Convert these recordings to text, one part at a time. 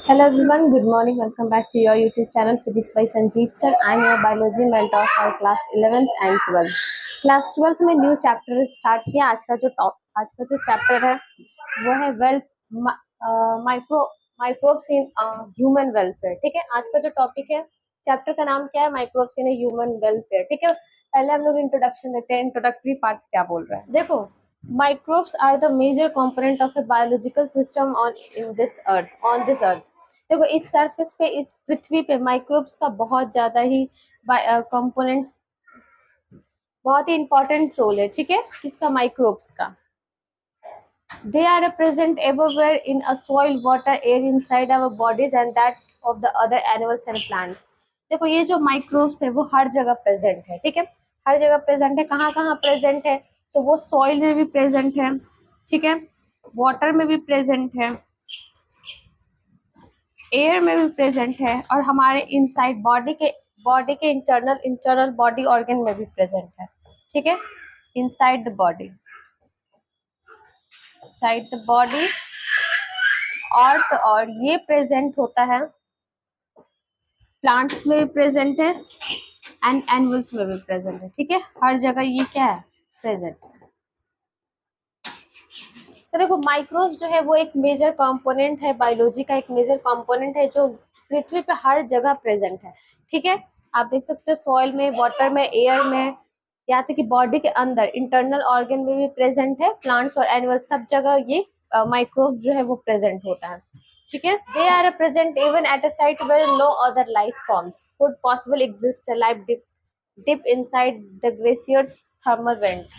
Hello everyone, good morning. Welcome back to your YouTube channel Physics by Sanjeet sir. I am your biology mentor for class 11th and 12th. Class 12th में new chapter start किया। आज का जो chapter है वो है micro microbes in human welfare. ठीक है, आज का जो टॉपिक है चैप्टर का नाम क्या है? Microbes in human welfare. ठीक है, पहले हम लोग इंट्रोडक्शन देते हैं। इंट्रोडक्टरी पार्ट क्या बोल रहा है देखो। Microbes are the major component of a biological system on this earth। देखो, इस सरफेस पे, इस पृथ्वी पे माइक्रोब्स का बहुत ज्यादा ही कंपोनेंट, बहुत ही इंपॉर्टेंट रोल है। ठीक है, किसका? माइक्रोब्स का। They are present everywhere in a soil, water, air, inside our bodies and that of the other animals and plants. देखो, ये जो माइक्रोब्स है वो हर जगह प्रेजेंट है। ठीक है, हर जगह प्रेजेंट है। कहाँ कहाँ प्रेजेंट है? तो वो सॉइल में भी प्रेजेंट है, ठीक है, वाटर में भी प्रेजेंट है, एयर में भी प्रेजेंट है, और हमारे इनसाइड बॉडी के इंटरनल बॉडी ऑर्गन में भी प्रेजेंट है। ठीक है, inside the body, side the body. और ये प्रेजेंट होता है प्लांट्स में भी प्रेजेंट है एंड एनिमल्स में भी प्रेजेंट है। ठीक है, हर जगह ये क्या है? प्रेजेंट है। तो देखो, माइक्रोब्स जो है वो एक मेजर कंपोनेंट है, बायोलॉजी का एक मेजर कंपोनेंट है जो पृथ्वी पे हर जगह प्रेजेंट है। ठीक है, आप देख सकते हो सॉइल में, वाटर में, एयर में, यहाँ तक कि बॉडी के अंदर इंटरनल ऑर्गन में भी प्रेजेंट है। प्लांट्स और एनिमल्स सब जगह ये माइक्रोब्स जो है वो प्रेजेंट होता है। ठीक है, they are present even at a site where no other life forms could possible exist. Life dip inside the glacier's thermal vent,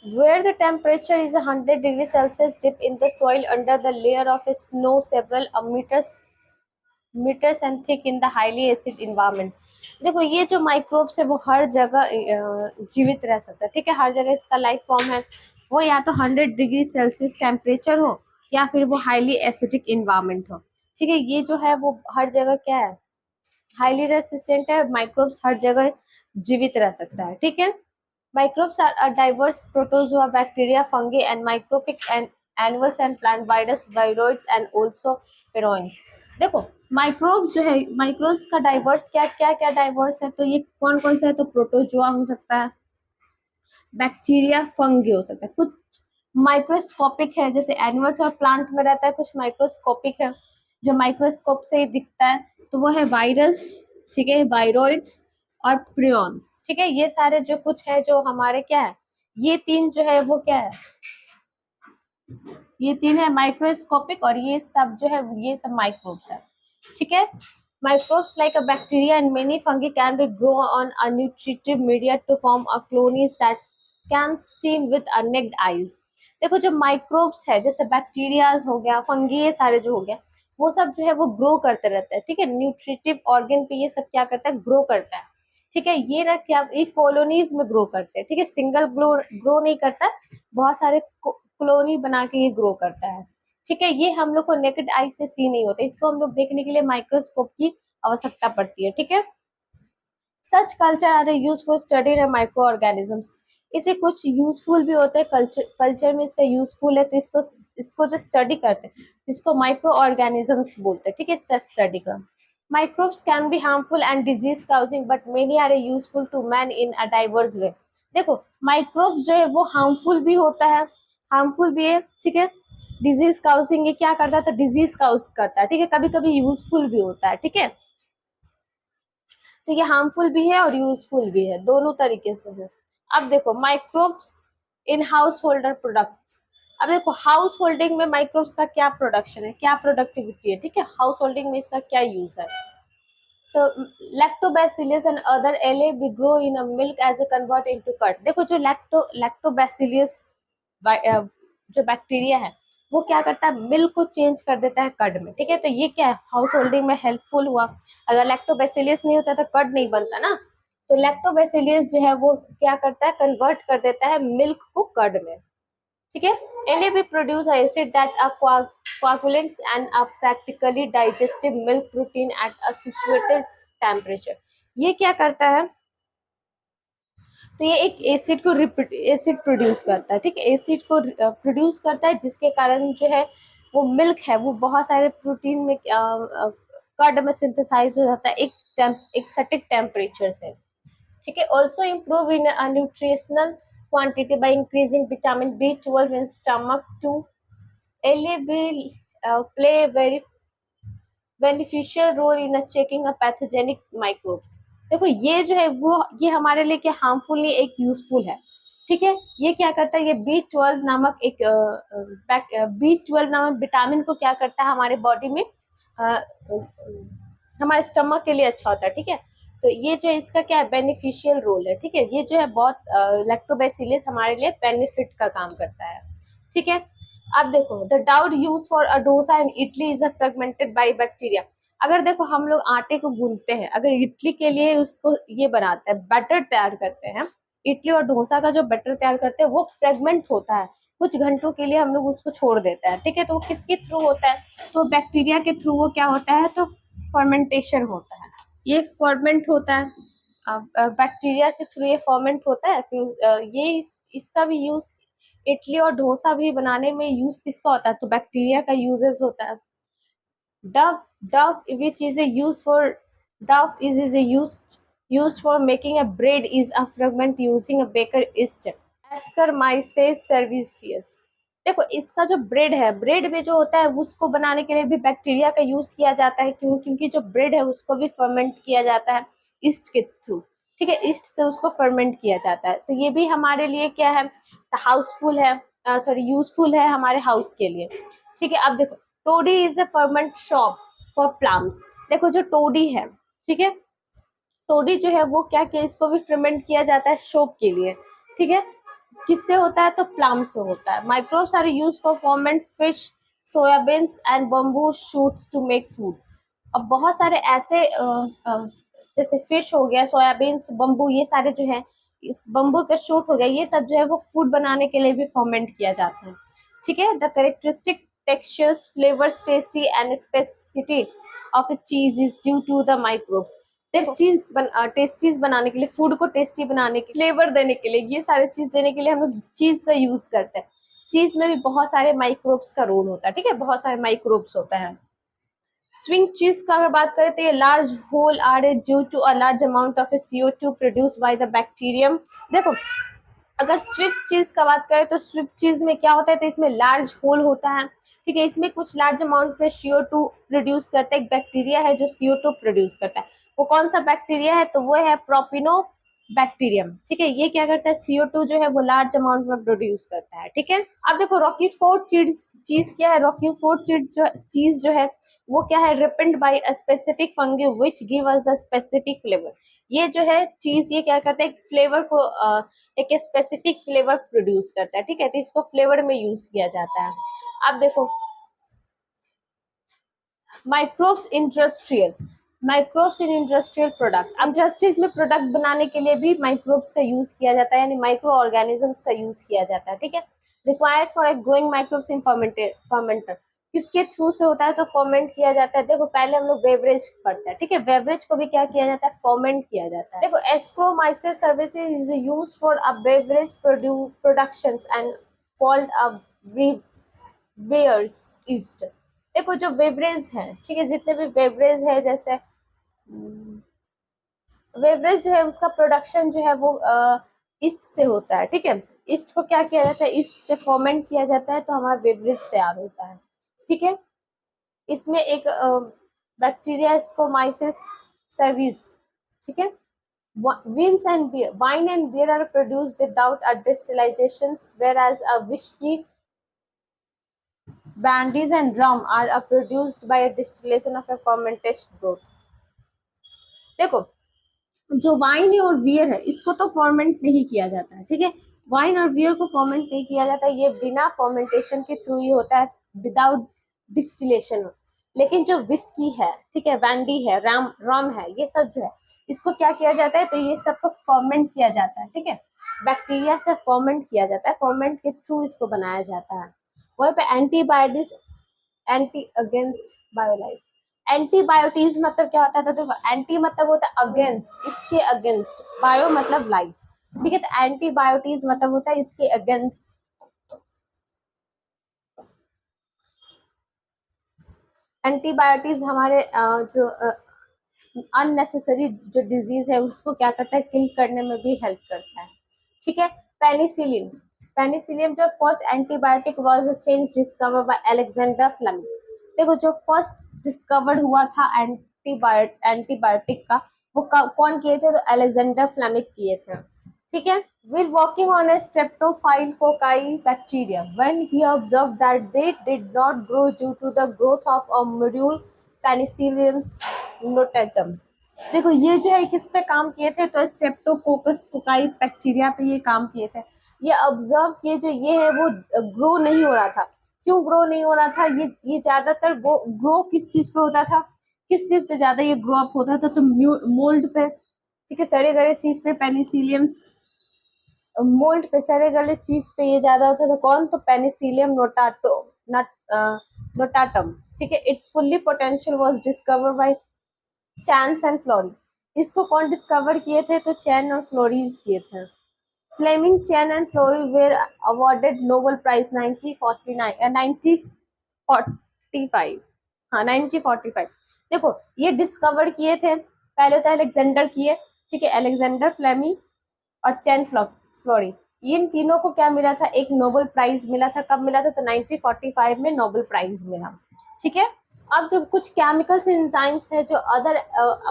where the temperature is 100 degrees Celsius, deep in the soil under the layer of a snow several meters and thick in the highly acid environments। देखो, ये जो microbes है वो हर जगह जीवित रह सकता है। ठीक है, हर जगह इसका लाइफ फॉर्म है। वो या तो 100 डिग्री सेल्सियस टेम्परेचर हो या फिर वो हाईली एसिडिक इन्वायरमेंट हो। ठीक है, ये जो है वो हर जगह क्या है? हाईली रेसिस्टेंट है। माइक्रोब्स हर जगह जीवित रह सकता है। ठीक है, microbes are a diverse protozoa, bacteria, fungi, and microphic and animals and plant, virus, viroids, and also peroids। देखो, माइक्रोब्स जो है, माइक्रोब्स का डाइवर्स क्या डाइवर्स है? तो ये कौन कौन सा है? तो प्रोटोजोआ हो सकता है, बैक्टीरिया, फंगी हो सकता है। कुछ माइक्रोस्कोपिक है, जैसे एनिमल्स और प्लांट में रहता है। कुछ माइक्रोस्कोपिक है जो माइक्रोस्कोप से ही दिखता है, तो वो है वायरस, ठीक है, वायरोइड्स और प्रियॉन्स। ठीक है, ये सारे जो कुछ है जो हमारे क्या है, ये तीन जो है वो क्या है? ये तीन है माइक्रोस्कोपिक, और ये सब जो है ये सब माइक्रोब्स है। ठीक है, microbes like a bacteria and many fungi can be grow on a nutritive media to form a colonies that can seen with a naked eyes। देखो, जो माइक्रोब्स है जैसे बैक्टीरियाज हो गया, फंगी, ये सारे जो हो गया, वो सब जो है वो ग्रो करते रहते हैं। ठीक है, न्यूट्रिटिव ऑर्गन पे ये सब क्या करता है? ग्रो करता है। ठीक है, ये ना क्या, ये कॉलोनीज में ग्रो करते हैं। ठीक है, सिंगल ग्रो नहीं करता, बहुत सारे कॉलोनी बना के ये ग्रो करता है। ठीक है, ये हम लोग को नेकेड आई से सी नहीं होता, इसको हम लोग देखने के लिए माइक्रोस्कोप की आवश्यकता पड़ती है। ठीक है, such culture are use for study in micro organisms. इसे कुछ यूजफुल भी होते हैं, कल्चर में इसका यूजफुल है, तो इसको जो स्टडी करते हैं इसको माइक्रो ऑर्गेनिजम्स बोलते हैं। ठीक है, इसका स्टडी का। Microbes can be harmful and disease causing but many are useful to man in a diverse way. देखो, माइक्रोब्स जो है वो हार्मफुल भी होता है, हार्मफुल भी है। ठीक है, डिजीज काउजिंग, ये क्या करता है? तो डिजीज काउज करता है। ठीक है, कभी कभी यूजफुल भी होता है। ठीक है, तो ये हार्मफुल भी है और यूजफुल भी है, दोनों तरीके से है। अब देखो, microbes in house holder products. अब देखो, हाउस होल्डिंग में माइक्रोब्स का क्या प्रोडक्शन है, क्या प्रोडक्टिविटी है? ठीक है, हाउस होल्डिंग में इसका क्या यूज है? तो लैक्टोबैसिलस एंड अदर एले भी grow in a milk as a convert into curd. देखो, जो लैक्टोबैसिलस जो बैक्टीरिया है वो क्या करता है? मिल्क को चेंज कर देता है कर्ड में। ठीक है, तो ये क्या है? हाउस होल्डिंग में हेल्पफुल हुआ। अगर लैक्टोबैसिलस नहीं होता तो कर्ड नहीं बनता ना, तो लैक्टोबैसिलस जो है वो क्या करता है? कन्वर्ट कर देता है मिल्क को कर्ड में। ठीक है, NAB produce a acid that are coagulants and a practically digestive milk protein at a situated temperature। ये क्या करता है? तो ये एक एसिड को एसिड प्रोड्यूस करता है। ठीक है, एसिड को प्रोड्यूस करता है जिसके कारण जो है वो मिल्क है वो बहुत सारे प्रोटीन में कर्ड में सिंथेसाइज हो जाता है एक सटिक टेम्परेचर से, ठीक है। Also improve in nutritional quantity by increasing vitamin B12 in stomach to will play a very beneficial role in checking a pathogenic microbes। देखो ये जो है वो ये हमारे लिए क्या हार्मफुल नहीं, एक यूजफुल है, ठीक है। ये क्या करता है, ये B12 नामक एक B12 नामक विटामिन को क्या करता है हमारे बॉडी में, हमारे स्टमक के लिए अच्छा होता है, ठीक है। तो ये जो इसका क्या है बेनिफिशियल रोल है, ठीक है। ये जो है बहुत लैक्टोबैसिलस हमारे लिए बेनिफिट का काम करता है, ठीक है। अब देखो the doubt use for a dosa and idli is fragmented by bacteria. अगर देखो हम लोग आटे को गूंथते हैं, अगर इडली के लिए उसको ये बनाते हैं बैटर तैयार करते हैं, इडली और डोसा का जो बैटर तैयार करते हैं वो फ्रेगमेंट होता है, कुछ घंटों के लिए हम लोग उसको छोड़ देते हैं, ठीक है। तो वो किसके थ्रू होता है, तो बैक्टीरिया के थ्रू वो क्या होता है, तो फर्मेंटेशन होता है, ये फर्मेंट होता है, बैक्टीरिया के थ्रू ये फर्मेंट होता है। फिर इसका भी यूज इडली और डोसा भी बनाने में यूज किसका होता है, तो बैक्टीरिया का यूजेस होता है। Duff, duff, which is a use for duff is a used for making a bread is a fragment using a baker yeast. Ascarmyces cerevisius। देखो इसका जो ब्रेड है, ब्रेड में जो होता है उसको बनाने के लिए भी बैक्टीरिया का यूज किया जाता है, क्यों, क्योंकि जो ब्रेड है उसको भी फर्मेंट किया जाता है ईस्ट के थ्रू, ठीक है। ईस्ट से उसको फर्मेंट किया जाता है, तो ये भी हमारे लिए क्या है, हाउसफुल है, सॉरी यूजफुल है हमारे हाउस के लिए, ठीक है। अब देखो toddy is a ferment shop for plums. देखो जो टोडी है, ठीक है, टोडी जो है वो क्या किया, इसको भी फर्मेंट किया जाता है शोप के लिए, ठीक है। किससे होता है, तो प्लम से होता है। Microbes are used for ferment fish, soyabeans and bamboo shoots to make food. अब बहुत सारे ऐसे जैसे फिश हो गया, सोयाबीन, बम्बू, ये सारे जो है, इस बम्बू का शूट हो गया, ये सब जो है वो फूड बनाने के लिए भी फर्मेंट किया जाता है, ठीक है। The characteristic textures, flavours, tasty and specificity of a cheese is due to the microbes। टेस्टीज बनाने के लिए, फूड को टेस्टी बनाने के, फ्लेवर देने के लिए, ये सारी चीज देने के लिए हम लोग चीज का यूज करते हैं। चीज में भी बहुत सारे माइक्रोब्स का रोल होता है, ठीक है, बहुत सारे माइक्रोब्स होता है। स्विंग चीज का अगर बात करें तो ये large hole are due to a large amount of CO2 produce by the bacterium. देखो अगर स्विफ्ट चीज का बात करें तो स्विफ्ट चीज में क्या होता है, तो इसमें लार्ज होल होता है, ठीक है। इसमें कुछ लार्ज अमाउंट में CO2 प्रोड्यूस करता है, एक बैक्टीरिया है जो CO2 प्रोड्यूस करता है। वो कौन सा बैक्टीरिया है, तो वो है प्रोपिनो बैक्टीरियम, ठीक है। ये क्या करता है, CO2 जो है वो लार्ज अमाउंट में प्रोड्यूस करता है, ठीक है। अब देखो रॉकीफोर्ड चीज क्या है, रॉकीफोर्ड चीज जो है वो क्या है, ripened by a specific fungi which give us the specific flavour. ये जो है चीज ये क्या करता है, एक फ्लेवर को एक स्पेसिफिक फ्लेवर प्रोड्यूस करता है, ठीक है। तो इसको फ्लेवर में यूज किया जाता है। अब देखो माइक्रोब्स इन इंडस्ट्रियल प्रोडक्ट। अब इंडस्ट्रीज में प्रोडक्ट बनाने के लिए भी माइक्रोब्स का यूज किया जाता है, यानी माइक्रो ऑर्गेनिजम्स का यूज किया जाता है, ठीक है। Required for a growing microbes in fermenter. किसके थ्रू से होता है, तो फर्मेंट किया जाता है। देखो पहले हम लोग बेवरेज पढ़ते हैं, ठीक है, बेवरेज को भी क्या किया जाता है, फर्मेंट किया जाता है। देखो saccharomyces cerevisiae is used for a beverage productions and called a brewer's yeast. देखो जो बेवरेज है, ठीक है, जितने भी बेवरेज है, जैसे बेवरेज जो है उसका प्रोडक्शन जो है वो ईस्ट से होता है, ठीक है। ईस्ट को क्या किया जाता है, ईस्ट से फर्मेंट किया जाता है, तो हमारा बेवरेज तैयार होता है, ठीक है। इसमें एक बैक्टीरिया स्कोमाइसिस सर्विस, ठीक है। Wine and beer are produced without a distillation, whereas a whiskey, brandies and rum are produced by a distillation of a fermentation growth। देखो जो वाइन और बियर है इसको तो फॉर्मेंट नहीं किया जाता है, ठीक है। वाइन और बियर को फॉर्मेंट नहीं किया जाता, ये बिना फॉर्मेंटेशन के थ्रू ही होता है, विदाउट डिस्टिलेशन। लेकिन जो विस्की है, ठीक है, वैंडी है, रम है, ये सब जो है इसको क्या किया जाता है, तो ये सबको फॉर्मेंट किया जाता है, ठीक है। बैक्टीरिया से फॉर्मेंट किया जाता है, फॉर्मेंट के थ्रू इसको बनाया जाता है। वहीं पे एंटीबायोटिक्स, एंटी अगेंस्ट बायोलाइफ। एंटीबायोटिक्स मतलब क्या होता है, तो देखो एंटी मतलब होता है अगेंस्ट, इसके अगेंस्ट, बायो मतलब लाइफ, ठीक है। तो एंटीबायोटिक्स मतलब होता है इसके अगेंस्ट, एंटीबायोटिक्स हमारे जो अननेसेसरी जो डिजीज है उसको क्या करता है, किल करने में भी हेल्प करता है। ठीक है। पेनिसिलिन, पेनिसिलिन जो first antibiotic was change discover by Alexander Fleming. देखो जो फर्स्ट डिस्कवर्ड हुआ था एंटीबायोटिक का, वो कौन किए थे, तो अलेक्जेंडर फ्लेमिंग किए थे। ठीक है। While working on a streptococci bacteria, when he observed that they did not grow due to the growth of a module Penicillium notatum। देखो ये जो है किस पे काम किए थे, तो स्ट्रेप्टोकोकस कोकाई बैक्टीरिया पे ये काम किए थे। ये ऑब्जर्व किए जो ये है वो ग्रो नहीं हो रहा था। क्यों ग्रो नहीं हो रहा था, ये ज्यादातर ग्रो किस चीज पे होता था, किस चीज पे ज्यादा ये ग्रो अप होता था, तो मोल्ड पे। ठीक है, सड़े गले चीज पे पेनिसिलियम्स, मोल्ड पे सड़े गले चीज पे ये ज्यादा होता था। कौन, तो पेनिसिलियम नोटाटम। ठीक है। Its fully potential was discover by Chains and Florey. इसको कौन डिस्कवर किए थे, तो चैन और फ्लोरीज किए थे। Fleming, Chain and Florey were awarded Nobel prize 1945। हाँ 1945। देखो ये डिस्कवर किए थे, पहले तो अलेक्जेंडर किए। ठीक है, अलेक्जेंडर फ्लेमी और चैन फ्लोरी, इन तीनों को क्या मिला था, एक नोबेल प्राइज मिला था। कब मिला था, तो 1945 में नोबेल प्राइज मिला। ठीक है। अब जो कुछ केमिकल्स एंजाइम्स है जो अदर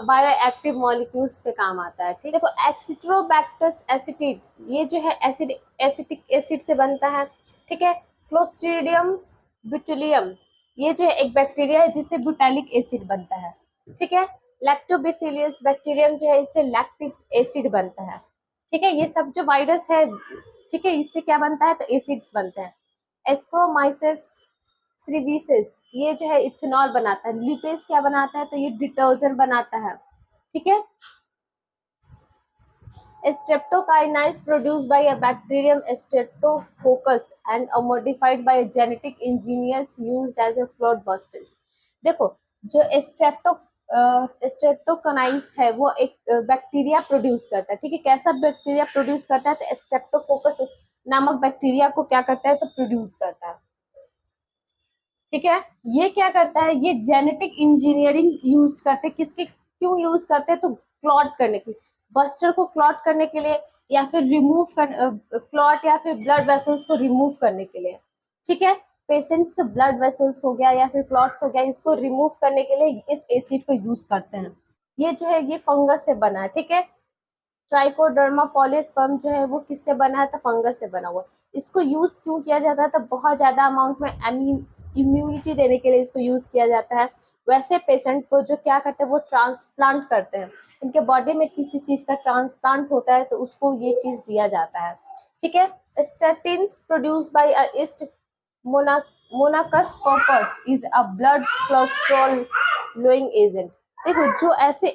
बायो एक्टिव मॉलिक्यूल्स पे काम आता है। ठीक है, देखो एक्सिट्रोबैक्टस एसिटिक, ये जो है एसिटिक एसिड से बनता है। ठीक है। क्लोस्ट्रीडियम ब्यूटिलियम, ये जो है एक बैक्टीरिया है जिससे ब्यूटालिक एसिड बनता है। ठीक है। लैक्टोबैसिलियस बैक्टीरियम जो है इससे लैक्टिक एसिड बनता है। ठीक है, ये सब जो वायरस है, ठीक है, इससे क्या बनता है, तो एसिड्स बनते हैं। एस्ट्रोमाइसिस सर्विसेज, ये जो है इथेनॉल बनाता है। लिपेज क्या बनाता है, तो ये डिटर्जेंट बनाता है। ठीक है। Streptokinase produced by a bacterium streptococcus and modified by genetic engineers used as a clot busters. देखो जो स्ट्रेप्टोकाइनाइज है वो एक बैक्टीरिया प्रोड्यूस करता है। ठीक है, कैसा बैक्टीरिया प्रोड्यूस करता है, तो स्ट्रेप्टोकोकस नामक बैक्टीरिया को क्या करता है, तो प्रोड्यूस करता है। ठीक है, ये क्या करता है, ये जेनेटिक इंजीनियरिंग यूज करते, किसके, क्यों यूज करते हैं, तो क्लॉट करने के लिए, बस्टर को क्लॉट करने के लिए, या फिर रिमूव कर क्लॉट या फिर ब्लड वेसल्स को रिमूव करने के लिए। ठीक है, पेशेंट्स के ब्लड वेसल्स हो गया या फिर क्लॉट्स हो गया, इसको रिमूव करने के लिए इस एसिड को यूज करते हैं। ये जो है ये फंगस से बना है। ठीक है, ट्राइकोडर्मा पॉलीस्पर्म जो है वो किससे बना है, तो फंगस से बना हुआ। इसको यूज क्यों किया जाता है, तो बहुत ज्यादा अमाउंट में इम्यूनिटी देने के लिए इसको यूज किया जाता है। वैसे पेशेंट को जो क्या करते हैं वो ट्रांसप्लांट करते हैं, उनके बॉडी में किसी चीज का ट्रांसप्लांट होता है तो उसको ये चीज दिया जाता है। ठीक है। Statins produced by a yeast monascus purpureus is a blood cholesterol lowering agent. देखो जो ऐसे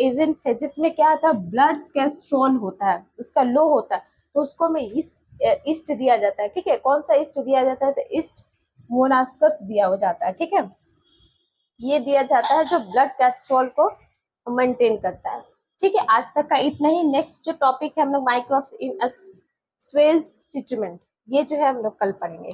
एजेंट्स है जिसमें क्या होता है, ब्लड कोलेस्ट्रॉल होता है, उसका लो होता है, तो उसको में ईस्ट दिया जाता है। ठीक है, कौन सा ईस्ट दिया जाता है, तो ईस्ट मोनास्कस दिया हो जाता है। ठीक है, ये दिया जाता है जो ब्लड कोलेस्ट्रॉल को मेंटेन करता है। ठीक है, आज तक का इतना ही। नेक्स्ट जो टॉपिक है हम लोग माइक्रोब्स इन स्वेज ट्रीटमेंट, ये जो है हम लोग कल पढ़ेंगे।